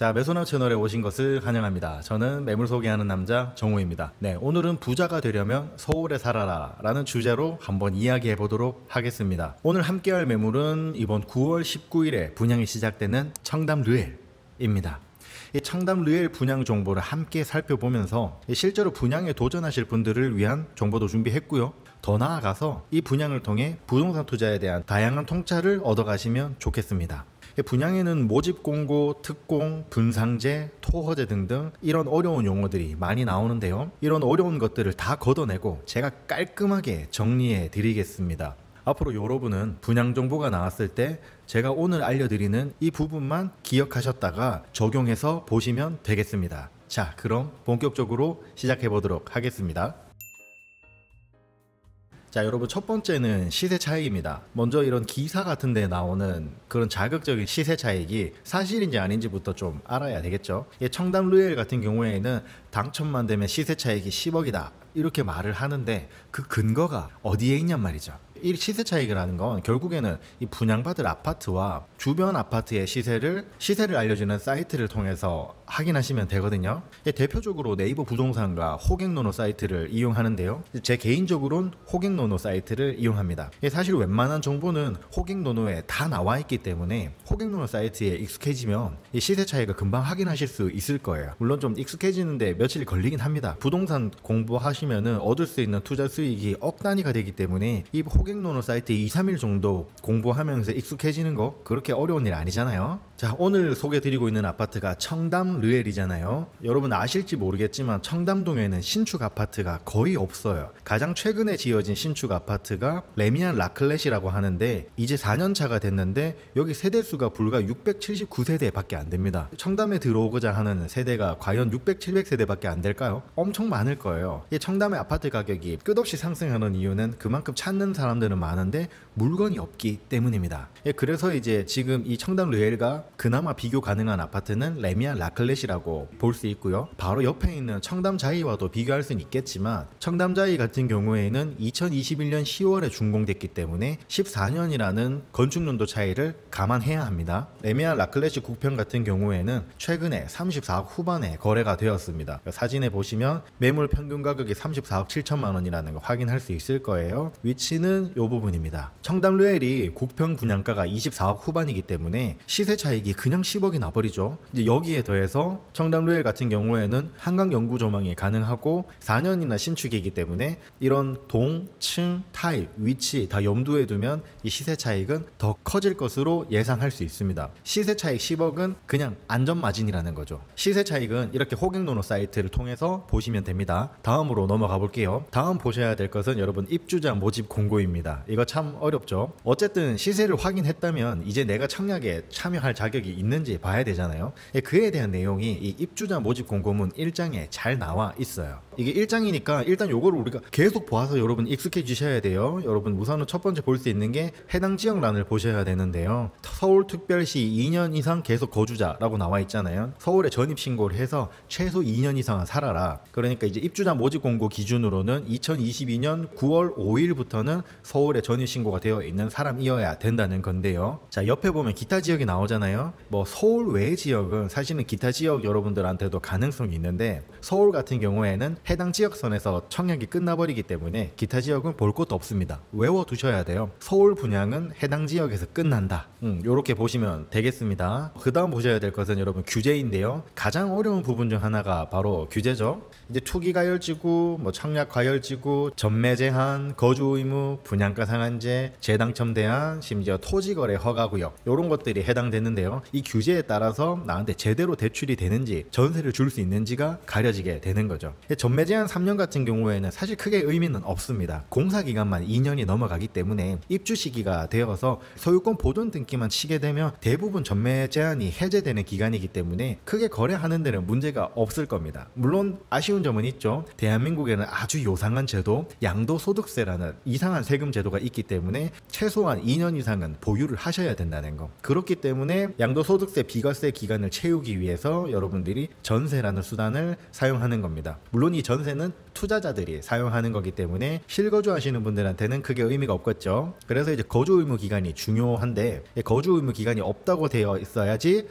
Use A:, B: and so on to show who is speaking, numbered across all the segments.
A: 자, 매소남 채널에 오신 것을 환영합니다. 저는 매물 소개하는 남자 정우입니다. 네, 오늘은 부자가 되려면 서울에 살아라 라는 주제로 한번 이야기해 보도록 하겠습니다. 오늘 함께할 매물은 이번 9월 19일에 분양이 시작되는 청담 르엘입니다. 이 청담 르엘 분양 정보를 함께 살펴보면서 실제로 분양에 도전하실 분들을 위한 정보도 준비했고요. 더 나아가서 이 분양을 통해 부동산 투자에 대한 다양한 통찰을 얻어가시면 좋겠습니다. 분양에는 모집 공고, 특공, 분상제, 토허제 등등 이런 어려운 용어들이 많이 나오는데요. 이런 어려운 것들을 다 걷어내고 제가 깔끔하게 정리해 드리겠습니다. 앞으로 여러분은 분양 정보가 나왔을 때 제가 오늘 알려드리는 이 부분만 기억하셨다가 적용해서 보시면 되겠습니다. 자, 그럼 본격적으로 시작해 보도록 하겠습니다. 자, 여러분, 첫 번째는 시세 차익입니다. 먼저 이런 기사 같은 데 나오는 그런 자극적인 시세 차익이 사실인지 아닌지부터 좀 알아야 되겠죠. 청담 르엘 같은 경우에는 당첨만 되면 시세 차익이 10억이다 이렇게 말을 하는데 그 근거가 어디에 있냔 말이죠. 이 시세 차익이라는 건 결국에는 이 분양받을 아파트와 주변 아파트의 시세를 알려주는 사이트를 통해서 확인하시면 되거든요. 대표적으로 네이버 부동산과 호갱노노 사이트를 이용하는데요. 제 개인적으로는 호갱노노 사이트를 이용합니다. 사실 웬만한 정보는 호갱노노에 다 나와 있기 때문에 호갱노노 사이트에 익숙해지면 이 시세 차익을 금방 확인하실 수 있을 거예요. 물론 좀 익숙해지는데 며칠 걸리긴 합니다. 부동산 공부하시면은 얻을 수 있는 투자 수익이 억 단위가 되기 때문에 이 호갱노노 사이트 2, 3일 정도 공부하면서 익숙해지는 거 그렇게 어려운 일 아니잖아요. 자, 오늘 소개드리고 있는 아파트가 청담 르엘이잖아요. 여러분 아실지 모르겠지만 청담동에는 신축 아파트가 거의 없어요. 가장 최근에 지어진 신축 아파트가 레미안 라클렛이라고 하는데 이제 4년 차가 됐는데 여기 세대수가 불과 679세대 밖에 안 됩니다. 청담에 들어오고자 하는 세대가 과연 600, 700세대 밖에 안 될까요? 엄청 많을 거예요. 이 청담의 아파트 가격이 끝없이 상승하는 이유는 그만큼 찾는 사람들은 많은데 물건이 없기 때문입니다. 그래서 이제 지금 이 청담 르엘과 그나마 비교 가능한 아파트는 레미안 라클렛이라고 볼 수 있고요. 바로 옆에 있는 청담 자이와도 비교할 수는 있겠지만 청담 자이 같은 경우에는 2021년 10월에 준공됐기 때문에 14년이라는 건축연도 차이를 감안해야 합니다. 레미안 라클렛이 국편 같은 경우에는 최근에 34억 후반에 거래가 되었습니다. 사진에 보시면 매물 평균 가격이 34억 7천만 원이라는 거 확인할 수 있을 거예요. 위치는 이 부분입니다. 청담 르엘이 국평 분양가가 24억 후반이기 때문에 시세 차익이 그냥 10억이 나버리죠. 이제 여기에 더해서 청담 르엘 같은 경우에는 한강 영구 조망이 가능하고 4년이나 신축이기 때문에 이런 동, 층, 타입, 위치 다 염두에 두면 이 시세 차익은 더 커질 것으로 예상할 수 있습니다. 시세 차익 10억은 그냥 안전 마진이라는 거죠. 시세 차익은 이렇게 호갱노노 사이트를 통해서 보시면 됩니다. 다음으로 넘어가 볼게요. 다음 보셔야 될 것은 여러분 입주자 모집 공고입니다. 이거 참 어렵죠. 어쨌든 시세를 확인했다면 이제 내가 청약에 참여할 자격이 있는지 봐야 되잖아요. 그에 대한 내용이 이 입주자 모집 공고문 1장에 잘 나와 있어요. 이게 1장이니까 일단 요거를 우리가 계속 보아서 여러분 익숙해지셔야 돼요. 여러분 우선은 첫 번째 볼 수 있는 게 해당 지역란을 보셔야 되는데요. 서울특별시 2년 이상 계속 거주자라고 나와 있잖아요. 서울에 전입신고를 해서 최소 2년 이상은 살아라. 그러니까 이제 입주자 모집 공고 기준으로는 2022년 9월 5일부터는 서울에 전입신고가 되어 있는 사람이어야 된다는 건데요. 자, 옆에 보면 기타 지역이 나오잖아요. 뭐 서울 외 지역은 사실은 기타 지역 여러분들한테도 가능성이 있는데 서울 같은 경우에는 해당 지역선에서 청약이 끝나버리기 때문에 기타 지역은 볼 것도 없습니다. 외워두셔야 돼요. 서울 분양은 해당 지역에서 끝난다. 요렇게 보시면 되겠습니다. 그 다음 보셔야 될 것은 여러분 규제인데요. 가장 어려운 부분 중 하나가 바로 규제죠. 이제 투기 가열지구, 뭐 청약 가열지구, 전매 제한, 거주 의무, 분양가 상한제, 재당첨 대안, 심지어 토지거래 허가구역 이런 것들이 해당되는데요. 이 규제에 따라서 나한테 제대로 대출이 되는지 전세를 줄 수 있는지가 가려지게 되는 거죠. 전매 제한 3년 같은 경우에는 사실 크게 의미는 없습니다. 공사 기간만 2년이 넘어가기 때문에 입주 시기가 되어서 소유권 보존 등기만 치게 되면 대부분 전매 제한이 해제되는 기간이기 때문에 크게 거래하는 데는 문제가 없을 겁니다. 물론 아쉬운 점은 있죠. 대한민국에는 아주 요상한 제도, 양도소득세라는 이상한 세금 제도가 있기 때문에 최소한 2년 이상은 보유를 하셔야 된다는 거. 그렇기 때문에 양도소득세 비과세 기간을 채우기 위해서 여러분들이 전세라는 수단을 사용하는 겁니다. 물론 이 전세는 투자자들이 사용하는 거기 때문에 실거주 하시는 분들한테는 크게 의미가 없겠죠. 그래서 이제 거주 의무 기간이 중요한데 거주 의무 기간이 없다고 되어 있어야지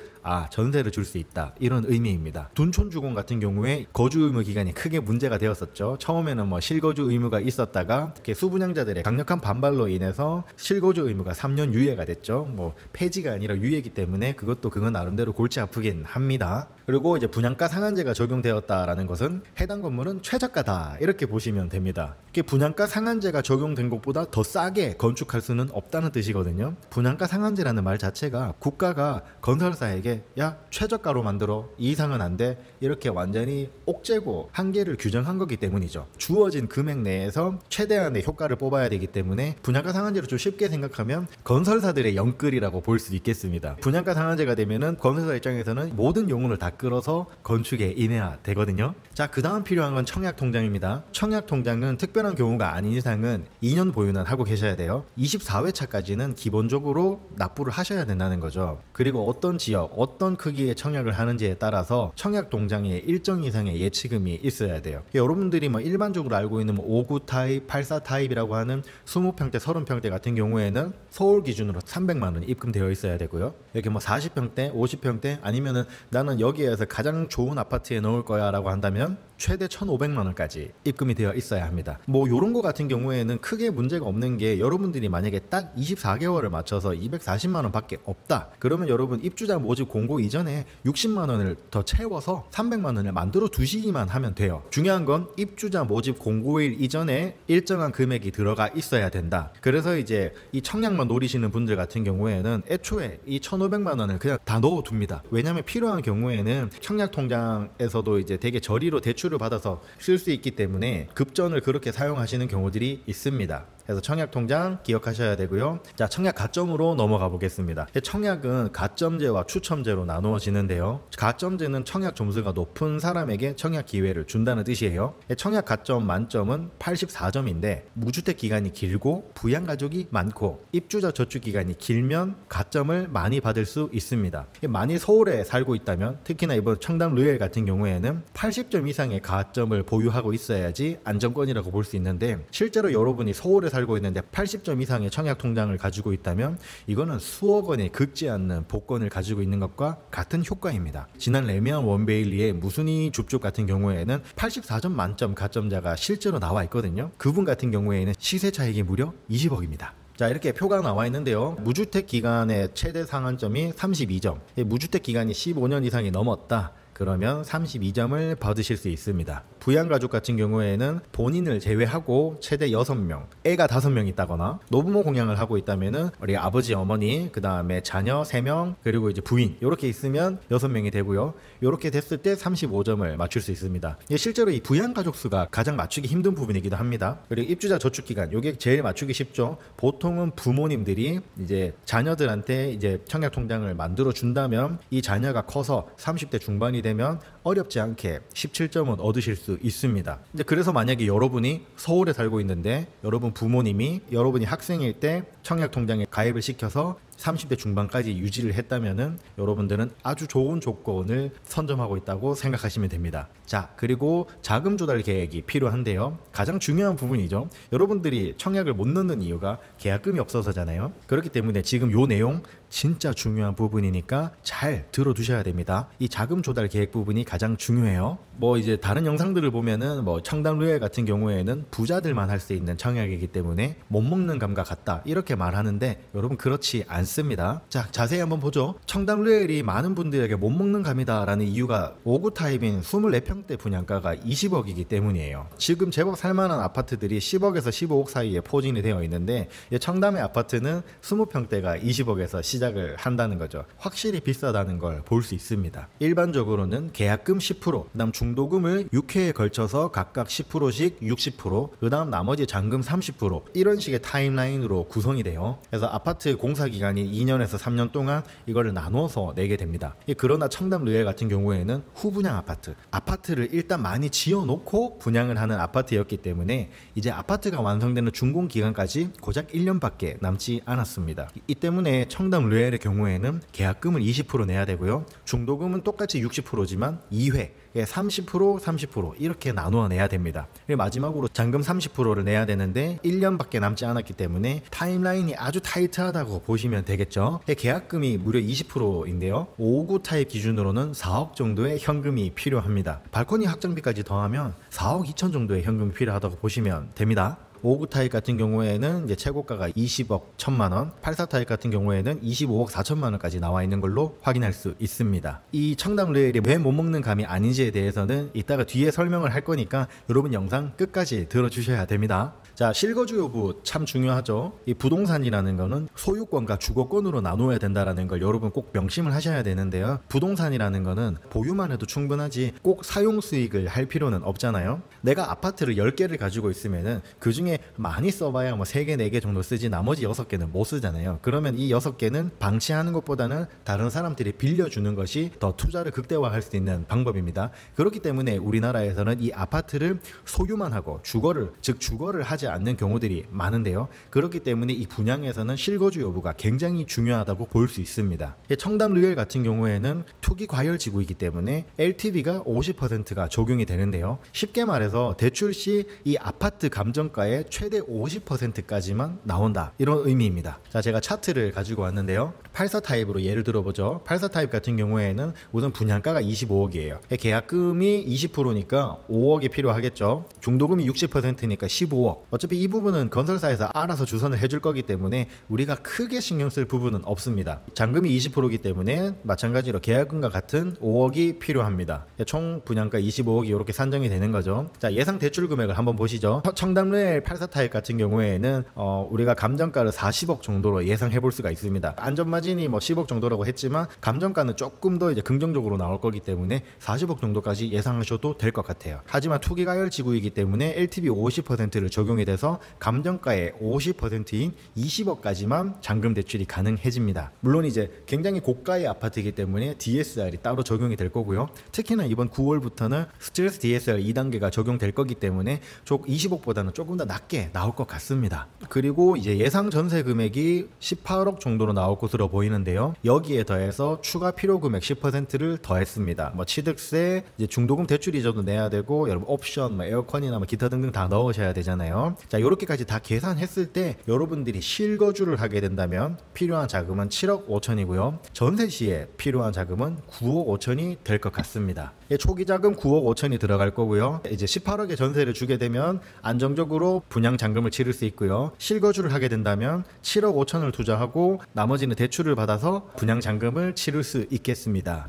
A: 전세를 줄 수 있다, 이런 의미입니다. 둔촌주공 같은 경우에 거주 의무 기간이 크게 문제가 되었었죠. 처음에는 뭐 실거주 의무가 있었다가 수분양자들의 강력한 반발로 인해서 실거주 의무가 3년 유예가 됐죠. 뭐 폐지가 아니라 유예이기 때문에 그건 나름대로 골치 아프긴 합니다. 그리고 이제 분양가 상한제가 적용되었다라는 것은 해당 건물은 최저가다, 이렇게 보시면 됩니다. 이게 분양가 상한제가 적용된 것보다 더 싸게 건축할 수는 없다는 뜻이거든요. 분양가 상한제라는 말 자체가 국가가 건설사에게 야 최저가로 만들어, 이 이상은 안 돼, 이렇게 완전히 옥죄고 한계를 규정한 거기 때문이죠. 주어진 금액 내에서 최대한의 효과를 뽑아야 되기 때문에 분양가 상한제를 좀 쉽게 생각하면 건설사들의 영끌이라고 볼 수 있겠습니다. 분양가 상한제가 되면은 건설사 입장에서는 모든 용운을 다 끌어서 건축에 임해야 되거든요. 자, 그 다음 필요한 건 청약통장입니다. 청약통장은 특별한 경우가 아닌 이상은 2년 보유는 하고 계셔야 돼요. 24회차까지는 기본적으로 납부를 하셔야 된다는 거죠. 그리고 어떤 지역, 어떤 크기의 청약을 하는지에 따라서 청약통장에 일정 이상의 예치금이 있어야 돼요. 여러분들이 뭐 일반적으로 알고 있는 5구 타입, 84 타입이라고 하는 20평대, 30평대 같은 경우에는 서울 기준으로 300만 원이 입금되어 있어야 되고요. 여기 뭐 40평대, 50평대 아니면은 나는 여기에서 가장 좋은 아파트에 넣을 거야 라고 한다면 최대 1,500만 원까지 입금이 되어 있어야 합니다. 뭐 요런 거 같은 경우에는 크게 문제가 없는 게, 여러분들이 만약에 딱 24개월을 맞춰서 240만 원 밖에 없다, 그러면 여러분 입주자 모집 공고 이전에 60만 원을 더 채워서 300만 원을 만들어 두시기만 하면 돼요. 중요한 건 입주자 모집 공고일 이전에 일정한 금액이 들어가 있어야 된다. 그래서 이제 이 청약만 노리시는 분들 같은 경우에는 애초에 이 1,500만 원을 그냥 다 넣어둡니다. 왜냐하면 필요한 경우에는 청약통장에서도 이제 되게 저리로 대출을 받아서 쓸 수 있기 때문에 급전을 그렇게 사용하시는 경우들이 있습니다. 그래서 청약통장 기억하셔야 되고요. 자, 청약 가점으로 넘어가 보겠습니다. 청약은 가점제와 추첨제로 나누어지는데요. 가점제는 청약 점수가 높은 사람에게 청약 기회를 준다는 뜻이에요. 청약 가점 만점은 84점인데 무주택 기간이 길고 부양가족이 많고 입주자 저축 기간이 길면 가점을 많이 받을 수 있습니다. 만일 서울에 살고 있다면, 특히나 이번 청담 루엘 같은 경우에는 80점 이상의 가점을 보유하고 있어야지 안정권이라고 볼 수 있는데, 실제로 여러분이 서울에 살고 있는데 80점 이상의 청약 통장을 가지고 있다면 이거는 수억 원에 긁지 않는 복권을 가지고 있는 것과 같은 효과입니다. 지난 레미안 원베일리의 무순이 줍줍 같은 경우에는 84점 만점 가점자가 실제로 나와 있거든요. 그분 같은 경우에는 시세 차익이 무려 20억입니다. 자, 이렇게 표가 나와 있는데요. 무주택 기간의 최대 상한점이 32점, 무주택 기간이 15년 이상이 넘었다, 그러면 32점을 받으실 수 있습니다. 부양가족 같은 경우에는 본인을 제외하고 최대 6명, 애가 5명 있다거나 노부모 공양을 하고 있다면은 우리 아버지, 어머니, 그 다음에 자녀 3명, 그리고 이제 부인, 이렇게 있으면 6명이 되고요. 이렇게 됐을 때 35점을 맞출 수 있습니다. 실제로 이 부양가족 수가 가장 맞추기 힘든 부분이기도 합니다. 그리고 입주자 저축기간, 이게 제일 맞추기 쉽죠. 보통은 부모님들이 이제 자녀들한테 이제 청약통장을 만들어 준다면 이 자녀가 커서 30대 중반이 되면 어렵지 않게 17점은 얻으실 수 있습니다. 이제 그래서 만약에 여러분이 서울에 살고 있는데 여러분이 학생일 때 청약통장에 가입을 시켜서 30대 중반까지 유지를 했다면은 여러분들은 아주 좋은 조건을 선점하고 있다고 생각하시면 됩니다. 자, 그리고 자금 조달 계획이 필요한데요. 가장 중요한 부분이죠. 여러분들이 청약을 못 넣는 이유가 계약금이 없어서잖아요. 그렇기 때문에 지금 요 내용 진짜 중요한 부분이니까 잘 들어두셔야 됩니다. 이 자금 조달 계획 부분이 가장 중요해요. 뭐 이제 다른 영상들을 보면은 뭐 청담 루엘 같은 경우에는 부자들만 할 수 있는 청약이기 때문에 못 먹는 감과 같다, 이렇게 말하는데 여러분 그렇지 않습니다. 자, 자세히 한번 보죠. 청담 루엘이 많은 분들에게 못 먹는 감이다 라는 이유가 5구 타입인 24평대 분양가가 20억이기 때문이에요. 지금 제법 살만한 아파트들이 10억에서 15억 사이에 포진이 되어 있는데 청담의 아파트는 20평대가 20억에서 시작을 한다는 거죠. 확실히 비싸다는 걸 볼 수 있습니다. 일반적으로는 계약금 10%, 그 다음 중도금을 6회에 걸쳐서 각각 10%씩 60%, 그 다음 나머지 잔금 30%, 이런 식의 타임라인으로 구성이 돼요. 그래서 아파트 공사 기간이 2년에서 3년 동안 이거를 나눠서 내게 됩니다. 그러나 청담 루엘 같은 경우에는 후분양 아파트를 일단 많이 지어놓고 분양을 하는 아파트였기 때문에 이제 아파트가 완성되는 준공 기간까지 고작 1년밖에 남지 않았습니다. 이 때문에 청담 르웰의 경우에는 계약금을 20% 내야 되고요. 중도금은 똑같이 60%지만 2회 30%, 30% 이렇게 나누어 내야 됩니다. 그리고 마지막으로 잔금 30%를 내야 되는데 1년밖에 남지 않았기 때문에 타임라인이 아주 타이트하다고 보시면 되겠죠. 계약금이 무려 20%인데요. 559 타입 기준으로는 4억 정도의 현금이 필요합니다. 발코니 확장비까지 더하면 4억 2천 정도의 현금이 필요하다고 보시면 됩니다. 559 타입 같은 경우에는 이제 최고가가 20억 1천만 원, 84 타입 같은 경우에는 25억 4천만 원까지 나와 있는 걸로 확인할 수 있습니다. 이 청담 르웰이 왜 못 먹는 감이 아닌지에 대해서는 이따가 뒤에 설명을 할 거니까 여러분 영상 끝까지 들어주셔야 됩니다. 자, 실거주 여부 참 중요하죠. 이 부동산이라는 거는 소유권과 주거권으로 나누어야 된다는 걸 여러분 꼭 명심을 하셔야 되는데요. 부동산이라는 거는 보유만 해도 충분하지 꼭 사용 수익을 할 필요는 없잖아요. 내가 아파트를 10개를 가지고 있으면은 그 중에 많이 써봐야 뭐 3개, 4개 정도 쓰지 나머지 6개는 못 쓰잖아요. 그러면 이 6개는 방치하는 것보다는 다른 사람들이 빌려주는 것이 더 투자를 극대화할 수 있는 방법입니다. 그렇기 때문에 우리나라에서는 이 아파트를 소유만 하고 주거를 하지 않는 경우들이 많은데요. 그렇기 때문에 이 분양에서는 실거주 여부가 굉장히 중요하다고 볼 수 있습니다. 청담 르웰 같은 경우에는 투기 과열 지구이기 때문에 LTV가 50%가 적용이 되는데요. 쉽게 말해서 대출 시 이 아파트 감정가의 최대 50%까지만 나온다, 이런 의미입니다. 자, 제가 차트를 가지고 왔는데요. 84 타입으로 예를 들어보죠. 84 타입 같은 경우에는 우선 분양가가 25억이에요. 계약금이 20%니까 5억이 필요하겠죠. 중도금이 60%니까 15억. 어차피 이 부분은 건설사에서 알아서 주선을 해줄 거기 때문에 우리가 크게 신경 쓸 부분은 없습니다. 잔금이 20%이기 때문에 마찬가지로 계약금과 같은 5억이 필요합니다. 총 분양가 25억이 이렇게 산정이 되는 거죠. 자, 예상 대출 금액을 한번 보시죠. 청담 르웰 84 타입 같은 경우에는 우리가 감정가를 40억 정도로 예상해 볼 수가 있습니다. 안전마진이 뭐 10억 정도라고 했지만 감정가는 조금 더 이제 긍정적으로 나올 거기 때문에 40억 정도까지 예상하셔도 될 것 같아요. 하지만 투기 과열 지구이기 때문에 LTV 50%를 적용이 돼서 감정가의 50%인 20억까지만 잔금 대출이 가능해집니다. 물론 이제 굉장히 고가의 아파트이기 때문에 DSR이 따로 적용이 될 거고요. 특히나 이번 9월부터는 스트레스 DSR 2단계가 적용될 거기 때문에 20억보다는 조금 더 낮게 나올 것 같습니다. 그리고 이제 예상 전세 금액이 18억 정도로 나올 것으로 보이는데요. 여기에 더해서 추가 필요 금액 10%를 더했습니다. 뭐 취득세, 이제 중도금 대출 이자도 내야 되고 여러분 옵션, 뭐 에어컨이나 뭐 기타 등등 다 넣으셔야 되잖아요. 자, 이렇게까지 다 계산했을 때 여러분들이 실거주를 하게 된다면 필요한 자금은 7억 5천이고요. 전세 시에 필요한 자금은 9억 5천이 될 것 같습니다. 초기 자금 9억 5천이 들어갈 거고요. 이제 18억의 전세를 주게 되면 안정적으로 분양 잔금을 치를 수 있고요. 실거주를 하게 된다면 7억 5천을 투자하고 나머지는 대출을 받아서 분양 잔금을 치를 수 있겠습니다.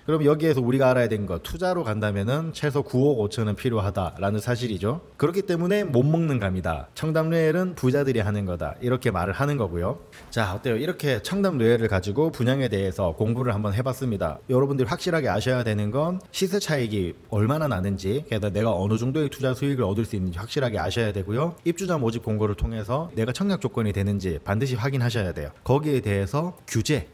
A: 그럼 여기에서 우리가 알아야 되는 거, 투자로 간다면은 최소 9억 5천은 필요하다라는 사실이죠. 그렇기 때문에 못 먹는 감이다. 청담 르웰은 부자들이 하는 거다. 이렇게 말을 하는 거고요. 자, 어때요? 이렇게 청담 르웰을 가지고 분양에 대해서 공부를 한번 해봤습니다. 여러분들이 확실하게 아셔야 되는 건 시세 차익이 얼마나 나는지, 게다가 내가 어느 정도의 투자 수익을 얻을 수 있는지 확실하게 아셔야 되고요. 입주자 모집 공고를 통해서 내가 청약 조건이 되는지 반드시 확인하셔야 돼요. 거기에 대해서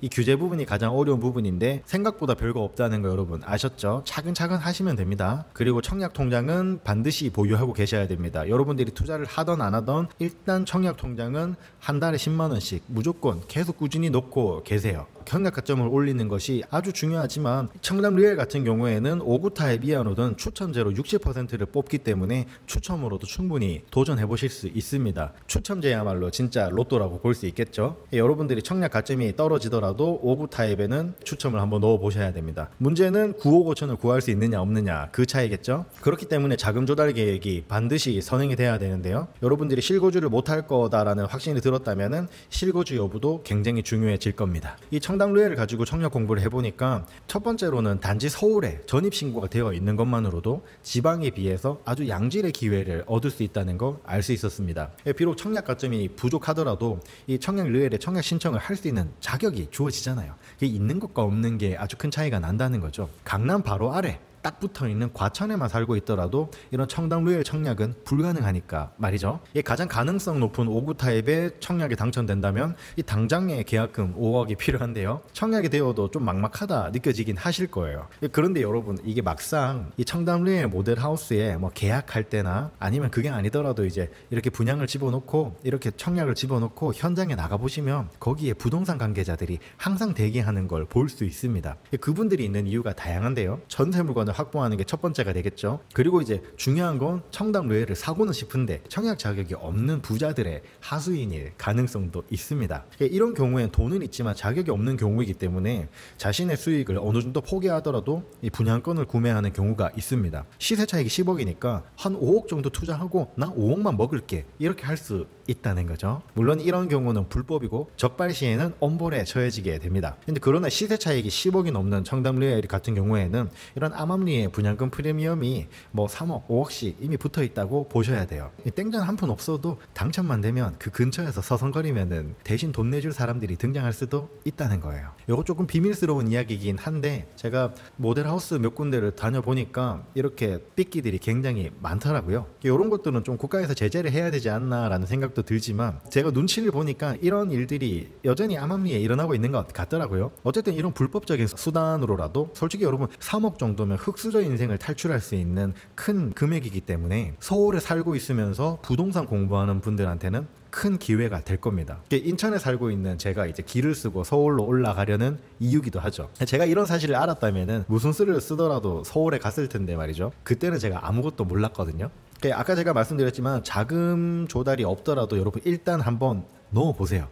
A: 이 규제 부분이 가장 어려운 부분인데 생각보다 별거 없다는 거 여러분 아셨죠? 차근차근 하시면 됩니다. 그리고 청약 통장은 반드시 보유하고 계셔야 됩니다. 여러분들이 투자를 하던 안 하던 일단 청약 통장은 한 달에 10만 원씩 무조건 계속 꾸준히 놓고 계세요. 청약 가점을 올리는 것이 아주 중요하지만 청담 르웰 같은 경우에는 5구 타입 이하로든 추첨제로 60%를 뽑기 때문에 추첨으로도 충분히 도전해 보실 수 있습니다. 추첨제야말로 진짜 로또라고 볼 수 있겠죠. 여러분들이 청약 가점이 떨어지더라도 5구 타입에는 추첨을 한번 넣어 보셔야 됩니다. 문제는 9억 5천을 구할 수 있느냐 없느냐 그 차이겠죠. 그렇기 때문에 자금 조달 계획이 반드시 선행이 돼야 되는데요. 여러분들이 실거주를 못할 거다라는 확신이 들었다면 실거주 여부도 굉장히 중요해질 겁니다. 이 청담 르웰을 가지고 청약 공부를 해보니까 첫 번째로는 단지 서울에 전입신고가 되어 있는 것만으로도 지방에 비해서 아주 양질의 기회를 얻을 수 있다는 거 알 수 있었습니다. 비록 청약 가점이 부족하더라도 이 청약 르웰에 청약 신청을 할 수 있는 자격이 주어지잖아요. 이게 있는 것과 없는 게 아주 큰 차이가 난다는 거죠. 강남 바로 아래 딱 붙어있는 과천에만 살고 있더라도 이런 청담 루엘 청약은 불가능하니까 말이죠. 이 가장 가능성 높은 5구 타입의 청약이 당첨된다면 이 당장의 계약금 5억이 필요한데요. 청약이 되어도 좀 막막하다 느껴지긴 하실 거예요. 그런데 여러분, 이게 막상 이 청담 루엘 모델하우스에 뭐 계약할 때나 아니면 그게 아니더라도 이제 이렇게 분양을 집어넣고 이렇게 청약을 집어넣고 현장에 나가보시면 거기에 부동산 관계자들이 항상 대기하는 걸 볼 수 있습니다. 그분들이 있는 이유가 다양한데요. 전세 물건을 확보하는 게 첫 번째가 되겠죠. 그리고 이제 중요한 건 청담 루엘을 사고는 싶은데 청약 자격이 없는 부자들의 하수인일 가능성도 있습니다. 이런 경우엔 돈은 있지만 자격이 없는 경우이기 때문에 자신의 수익을 어느 정도 포기하더라도 이 분양권을 구매하는 경우가 있습니다. 시세 차익이 10억이니까 한 5억 정도 투자하고 나 5억만 먹을게, 이렇게 할 수 있다는 거죠. 물론 이런 경우는 불법이고 적발 시에는 엄벌에 처해지게 됩니다. 근데 그러나 시세 차익이 10억이 넘는 청담 루엘 같은 경우에는 이런 암암리의 분양금 프리미엄이 뭐 3억, 5억씩 이미 붙어 있다고 보셔야 돼요. 땡전 한 푼 없어도 당첨만 되면 그 근처에서 서성거리면은 대신 돈 내줄 사람들이 등장할 수도 있다는 거예요. 이거 조금 비밀스러운 이야기이긴 한데 제가 모델하우스 몇 군데를 다녀보니까 이렇게 삐끼들이 굉장히 많더라고요. 이런 것들은 좀 국가에서 제재를 해야 되지 않나라는 생각도 들지만 제가 눈치를 보니까 이런 일들이 여전히 암암리에 일어나고 있는 것 같더라고요. 어쨌든 이런 불법적인 수단으로라도 솔직히 여러분 3억 정도면 흑수저 인생을 탈출할 수 있는 큰 금액이기 때문에 서울에 살고 있으면서 부동산 공부하는 분들한테는 큰 기회가 될 겁니다. 인천에 살고 있는 제가 이제 길을 쓰고 서울로 올라가려는 이유기도 하죠. 제가 이런 사실을 알았다면은 무슨 수를 쓰더라도 서울에 갔을 텐데 말이죠. 그때는 제가 아무것도 몰랐거든요. 아까 제가 말씀드렸지만 자금 조달이 없더라도 여러분 일단 한번 넣어보세요.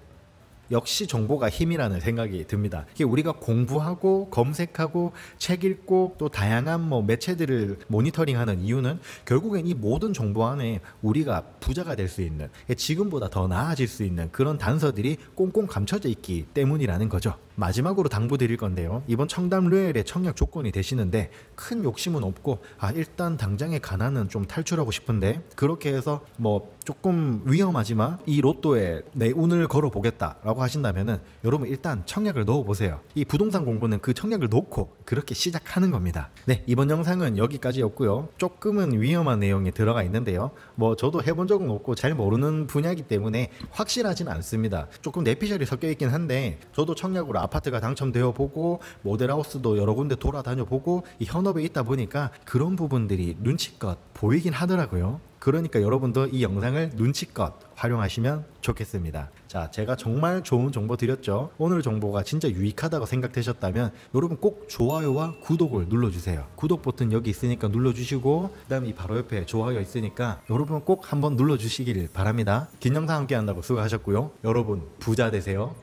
A: 역시 정보가 힘이라는 생각이 듭니다. 우리가 공부하고 검색하고 책 읽고 또 다양한 뭐 매체들을 모니터링하는 이유는 결국엔 이 모든 정보 안에 우리가 부자가 될 수 있는, 지금보다 더 나아질 수 있는 그런 단서들이 꽁꽁 감춰져 있기 때문이라는 거죠. 마지막으로 당부드릴 건데요. 이번 청담 루엘의 청약 조건이 되시는데 큰 욕심은 없고 일단 당장의 가난은 좀 탈출하고 싶은데 그렇게 해서 뭐 조금 위험하지만 이 로또에 내 운을 걸어보겠다라고 하신다면은 여러분 일단 청약을 넣어보세요. 이 부동산 공부는 그 청약을 놓고 그렇게 시작하는 겁니다. 네, 이번 영상은 여기까지였고요. 조금은 위험한 내용이 들어가 있는데요. 뭐 저도 해본 적은 없고 잘 모르는 분야이기 때문에 확실하진 않습니다. 조금 내피셜이 섞여 있긴 한데 저도 청약으로 아파트가 당첨되어 보고 모델하우스도 여러 군데 돌아다녀 보고 이 현업에 있다 보니까 그런 부분들이 눈치껏 보이긴 하더라고요. 그러니까 여러분도 이 영상을 눈치껏 활용하시면 좋겠습니다. 자, 제가 정말 좋은 정보 드렸죠. 오늘 정보가 진짜 유익하다고 생각되셨다면 여러분 꼭 좋아요와 구독을 눌러주세요. 구독 버튼 여기 있으니까 눌러주시고 그 다음에 이 바로 옆에 좋아요 있으니까 여러분 꼭 한번 눌러주시길 바랍니다. 긴 영상 함께 한다고 수고하셨고요. 여러분 부자 되세요.